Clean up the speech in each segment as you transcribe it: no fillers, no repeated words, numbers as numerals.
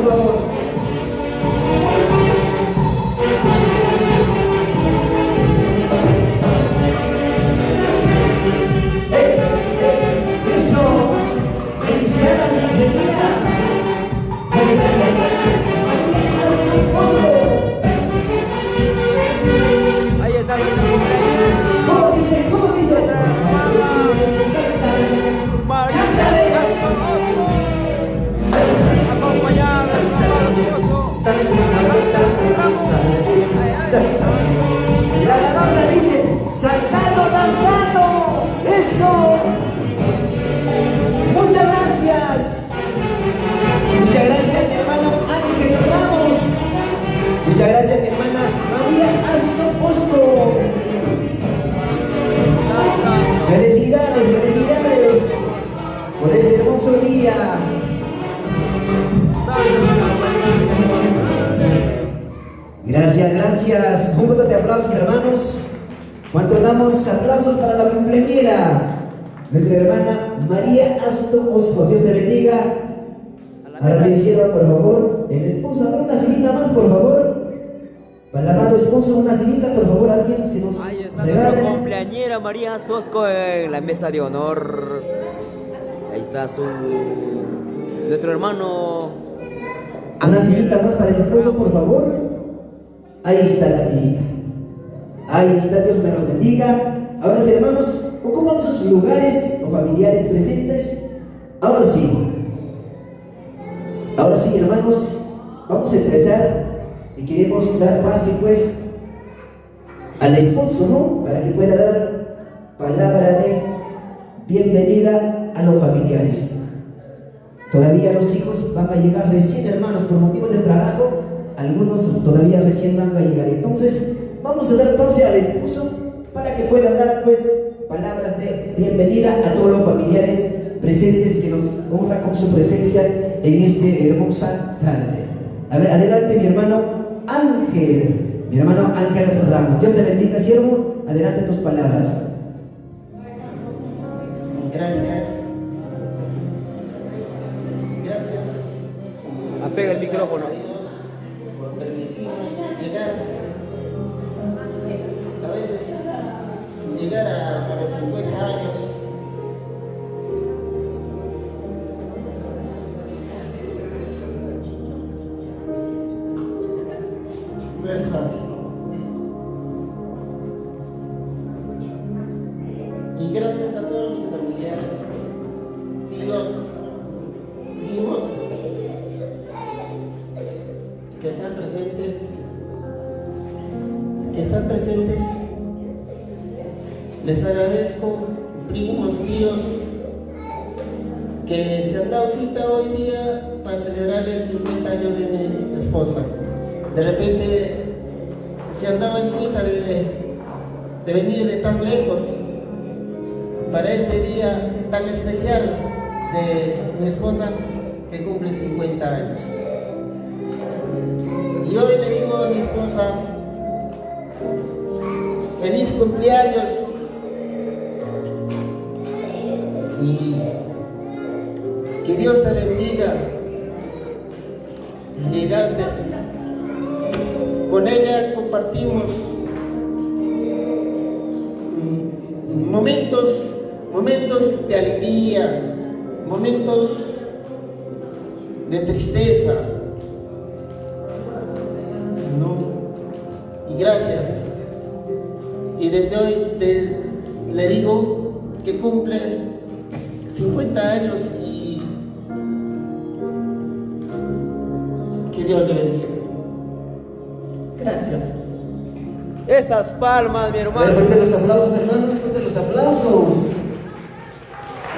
por favor. Eso. Ahí está la bienvenida. Ahí está el ¿Cómo dice? ¿Cómo dice? María Castro Osco, acompañada de su amado esposo, La alabanza dice, saltando, danzando. Eso. Muchas gracias. Muchas gracias, mi hermano Ángel Ramos. Muchas gracias, mi hermana María Astro Osco. Felicidades, felicidades por este hermoso día. Gracias, gracias. Un montón de aplausos, hermanos. ¿Cuánto damos aplausos para la cumpleañera? Nuestra hermana María Astro Osco. Dios te bendiga. Ahora sí, sierva, por favor. El esposo, habrá una sillita más, por favor. Para el amado esposo, una sillita, por favor, alguien se nos ahí está regala. nuestra cumpleañera María Astosco en la mesa de honor. Ahí está nuestro hermano. Una sillita más para el esposo, por favor. Ahí está la sillita. Ahí está, Dios me lo bendiga. Ahora sí, hermanos, ocupamos sus lugares o familiares presentes. Ahora sí. Ahora sí, hermanos, vamos a empezar y queremos dar pase, pues, al esposo, ¿no? Para que pueda dar palabra de bienvenida a los familiares. Todavía los hijos van a llegar recién, hermanos, por motivo del trabajo. Algunos todavía recién van a llegar. Entonces, vamos a dar pase al esposo para que pueda dar, pues, palabras de bienvenida a todos los familiares presentes que nos honra con su presencia en esta hermosa tarde. A ver, adelante, mi hermano Ángel. Mi hermano Ángel Ramos. Dios te bendiga, siervo. Adelante tus palabras. Gracias. Gracias. Apega el micrófono. A Dios por permitirnos llegar. A veces llegar a los 50 años no es fácil. Y gracias a todos mis familiares, tíos, primos, que están presentes, les agradezco, primos, tíos, que se han dado cita hoy día para celebrar el 50 años de mi esposa. De repente se han dado en cita de venir de tan lejos para este día tan especial de mi esposa que cumple 50 años. Y hoy le digo a mi esposa, feliz cumpleaños y que Dios te bendiga. Llegaste, con ella compartimos momentos de alegría, momentos de tristeza, ¿no? Y gracias. Y desde hoy le digo que cumple 50 años y que Dios le bendiga. Gracias. Esas palmas, mi hermano. Fuerte los aplausos, hermanos, fuerte los aplausos.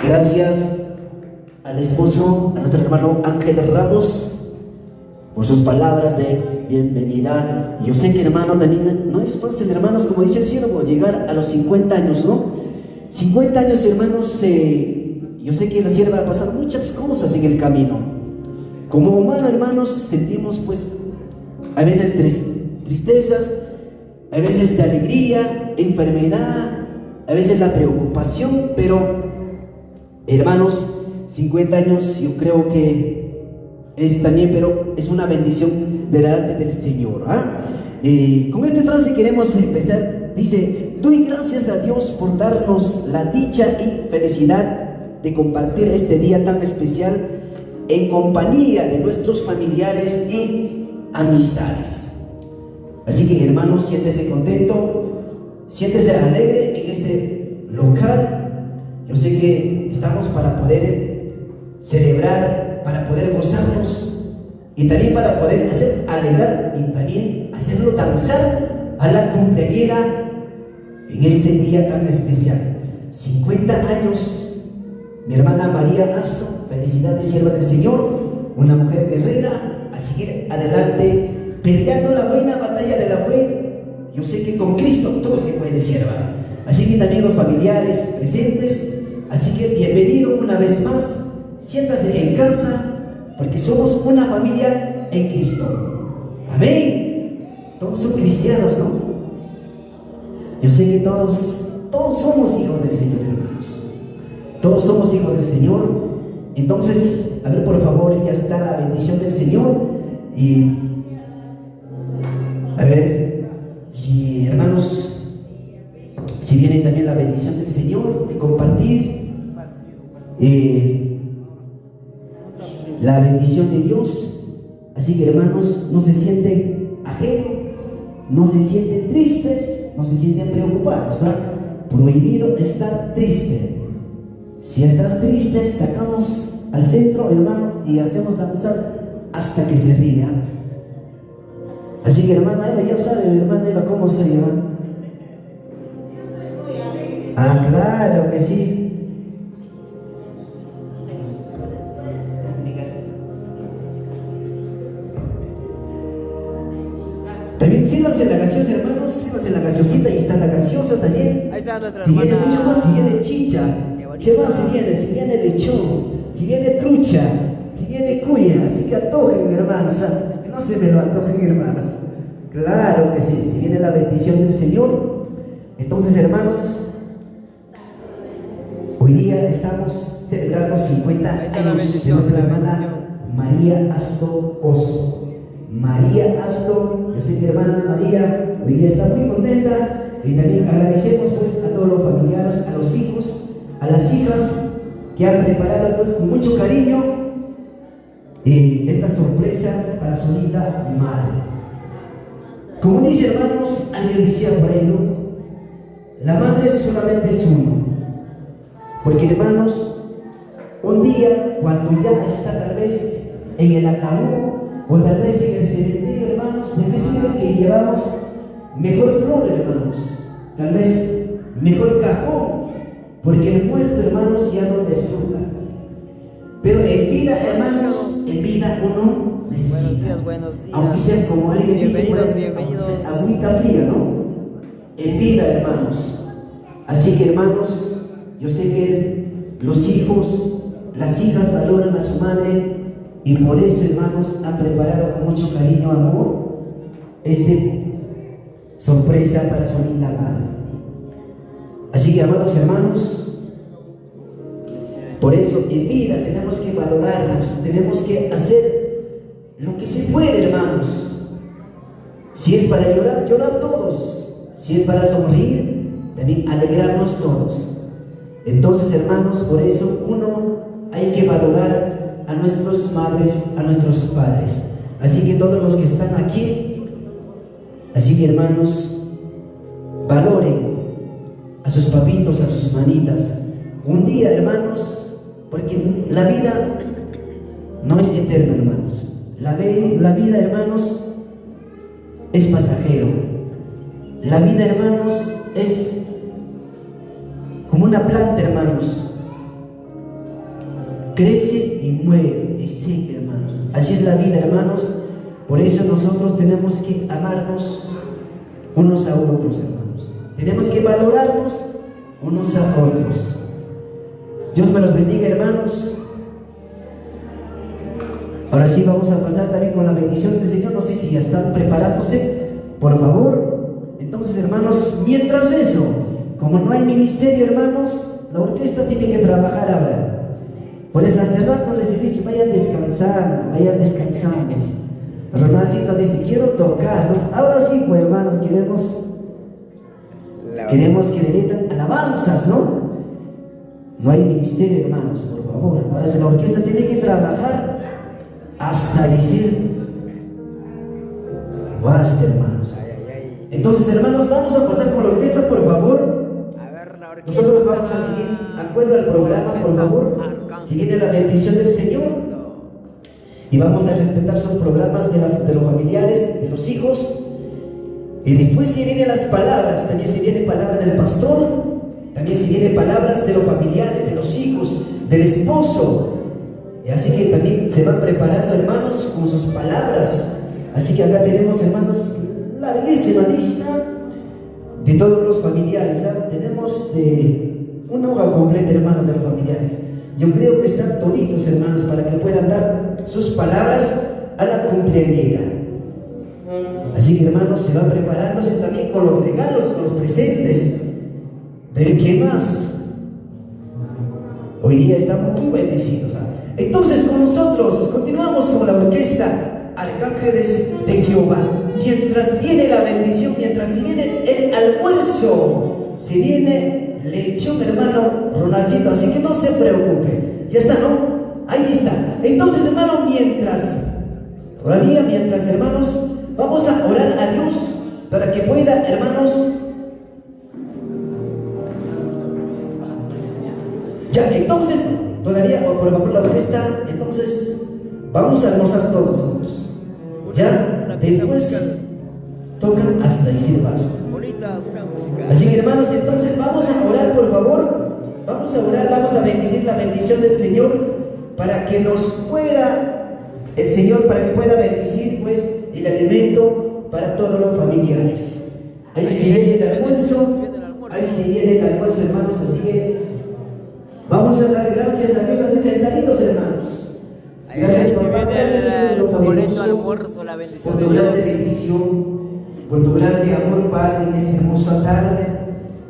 Gracias al esposo, a nuestro hermano Ángel Ramos, por sus palabras de bienvenida. Yo sé que, hermano, también no es fácil, hermanos, como dice el siervo, llegar a los 50 años, ¿no? 50 años, hermanos, yo sé que la sierva va a pasar muchas cosas en el camino. Como humano, hermanos, sentimos, pues, a veces tristezas, a veces de alegría, enfermedad, a veces la preocupación, pero, hermanos, 50 años yo creo que es también, pero es una bendición delante del Señor. Con esta frase queremos empezar. Dice: doy gracias a Dios por darnos la dicha y felicidad de compartir este día tan especial en compañía de nuestros familiares y amistades. Así que, hermanos, siéntese contento, siéntese alegre en este local. Yo sé que estamos para poder celebrar, para poder gozarnos y también para poder hacer alegrar y también hacerlo danzar a la cumpleañera en este día tan especial. 50 años, mi hermana María Aston, felicidades, sierva del Señor, una mujer guerrera, a seguir adelante, peleando la buena batalla de la fe. Yo sé que con Cristo todo se puede, sierva. Así que también los familiares presentes, así que bienvenido una vez más, siéntase en casa, porque somos una familia en Cristo. Amén. Todos son cristianos, ¿no? Yo sé que todos somos hijos del Señor, hermanos. Todos somos hijos del Señor. Entonces, a ver, por favor, ya está la bendición del Señor. Y, a ver, y hermanos, si viene también la bendición del Señor de compartir la bendición de Dios. Así que, hermanos, no se sienten ajenos, no se sienten tristes, no se sienten preocupados. Prohibido estar triste. Si estás triste, sacamos al centro, hermano, y hacemos danzar hasta que se ría. Así que, hermana Eva, ya sabe, mi hermana Eva, cómo soy, hermano. Claro que sí. También sírvanse la gaseosa, hermanos, sírvanse la gaseosita, y está la gaseosa también. Ahí está nuestra si hermana. Viene mucho más, si viene chicha, ¿qué más si viene? Si viene lechón, si viene trucha, si viene cuya, así que antojen, hermanos, que no se me lo antojen, hermanas. Claro que sí, si viene la bendición del Señor. Entonces, hermanos, hoy día estamos celebrando 50 años de nuestra hermana María Aston Oso. María Aston, yo sé que hermana María hoy día está muy contenta, y también agradecemos pues a todos los familiares, a los hijos, a las hijas que han preparado pues con mucho cariño esta sorpresa para su linda madre. Como dice, hermanos, alguien decía por ahí, ¿no? La madre solamente es uno, porque, hermanos, un día cuando ya está tal vez en el ataúd o tal vez en el cementerio, hermanos, ¿de qué sirve que llevamos mejor flor, hermanos? Tal vez mejor cajón, porque el muerto, hermanos, ya no disfruta. Pero en vida, hermanos, en vida uno necesita. Buenos días. Aunque sea como alguien dice, Bienvenidos. agüita fría, ¿no? En vida, hermanos. Así que, hermanos, yo sé que los hijos, las hijas valoran a su madre, y por eso, hermanos, han preparado con mucho cariño, amor, sorpresa para su linda madre. Así que, amados hermanos, por eso en vida tenemos que valorarnos, tenemos que hacer lo que se puede, hermanos. Si es para llorar, llorar todos. Si es para sonreír, también alegrarnos todos. Entonces, hermanos, por eso hay que valorar a nuestras madres, a nuestros padres. Así que todos los que están aquí, así que, hermanos, valoren a sus papitos, a sus manitas. Un día, hermanos, porque la vida no es eterna, hermanos. La vida, hermanos, es pasajero. La vida, hermanos, es como una planta, hermanos. Crece y muere, y seca, hermanos. Así es la vida, hermanos. Por eso nosotros tenemos que amarnos unos a otros, hermanos. Tenemos que valorarnos unos a otros. Dios me los bendiga, hermanos. Ahora sí vamos a pasar también con la bendición del Señor. No sé si ya están preparándose, por favor. Entonces, hermanos, mientras eso, como no hay ministerio, hermanos, la orquesta tiene que trabajar ahora. Por eso hace rato les he dicho, vayan descansando, vayan descansando. Ronaldcito dice, quiero tocar. Ahora sí, pues hermanos, queremos que dediquen alabanzas, ¿no? No hay ministerio, hermanos, por favor. Ahora si la orquesta tiene que trabajar hasta decir, basta, hermanos. Entonces, hermanos, vamos a pasar con la orquesta, por favor. Nosotros vamos a seguir, acuerdo al programa, por favor. Si viene la bendición del Señor, y vamos a respetar sus programas de los familiares, de los hijos. Y después si vienen las palabras, también si viene palabra del pastor, también si vienen palabras de los familiares, de los hijos, del esposo. Y así que también se van preparando, hermanos, con sus palabras. Así que acá tenemos, hermanos, larguísima lista de todos los familiares, ¿sabes? Tenemos una hoja completa, hermanos, de los familiares. Yo creo que están toditos, hermanos, para que puedan dar sus palabras a la cumpleañera. Así que, hermanos, se van preparándose también con los regalos, con los presentes. ¿De qué más? Hoy día estamos muy bendecidos, ¿sabes? Entonces, con nosotros continuamos con la orquesta Arcángeles de Jehová. Mientras viene la bendición, mientras viene el almuerzo, se viene lechón, hermano Ronaldcito, así que no se preocupe. Ya está, ¿no? Ahí está. Entonces, hermano, mientras, hermanos, vamos a orar a Dios para que pueda, hermanos. Ya, entonces, todavía, por favor, la orquesta, entonces, vamos a almorzar todos juntos. Ya, después tocan hasta decir basta. Así que, hermanos, entonces vamos a orar, por favor. Vamos a orar, vamos a bendecir la bendición del Señor para que nos pueda, el Señor, para que pueda bendecir, pues, el alimento para todos los familiares. Ahí se viene el almuerzo, hermanos, así que vamos a dar gracias a Dios, así sentaditos, hermanos. Gracias por el almuerzo, la bendición por tu grande bendición, por tu grande amor, Padre, en esta hermosa tarde.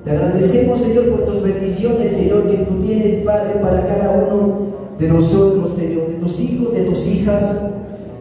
Te agradecemos, Señor, por tus bendiciones, Señor, que tú tienes, Padre, para cada uno de nosotros, Señor, de tus hijos, de tus hijas.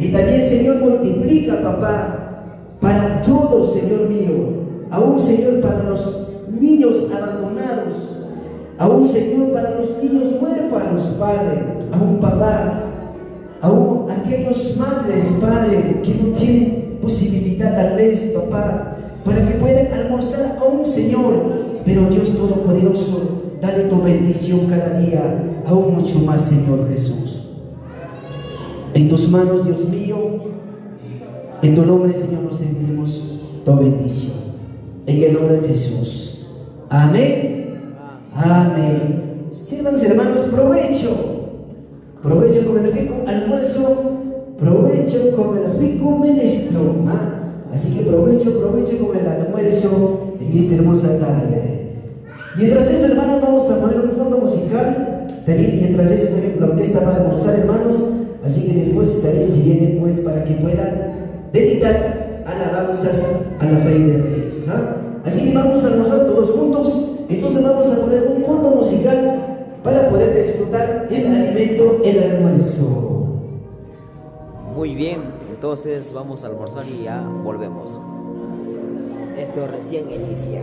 Y también, Señor, multiplica, papá, para todos, Señor mío, aún, Señor, para los niños abandonados, aún, Señor, para los niños huérfanos, Padre, aún, papá, aún aquellos madres, Padre, que no tienen posibilidad tal vez, papá, para que puedan almorzar aún, Señor. Pero Dios Todopoderoso, dale tu bendición cada día, aún mucho más, Señor Jesús. En tus manos, Dios mío, en tu nombre, Señor, nos sentiremos tu bendición. En el nombre de Jesús. Amén. Amén. Sírvanse, hermanos, provecho. Provecho con el rico almuerzo, provecho con el rico menestro. Así que provecho con el almuerzo en esta hermosa tarde. Mientras eso, hermanos, vamos a poner un fondo musical. También mientras eso, la orquesta va a almorzar, hermanos. Así que después también si vienen, pues, para que puedan dedicar alabanzas a la Rey de Reyes. Así que vamos a almorzar todos juntos. Entonces vamos a poner un fondo musical para poder disfrutar el alimento, el almuerzo. Muy bien, entonces vamos a almorzar y ya volvemos. Esto recién inicia.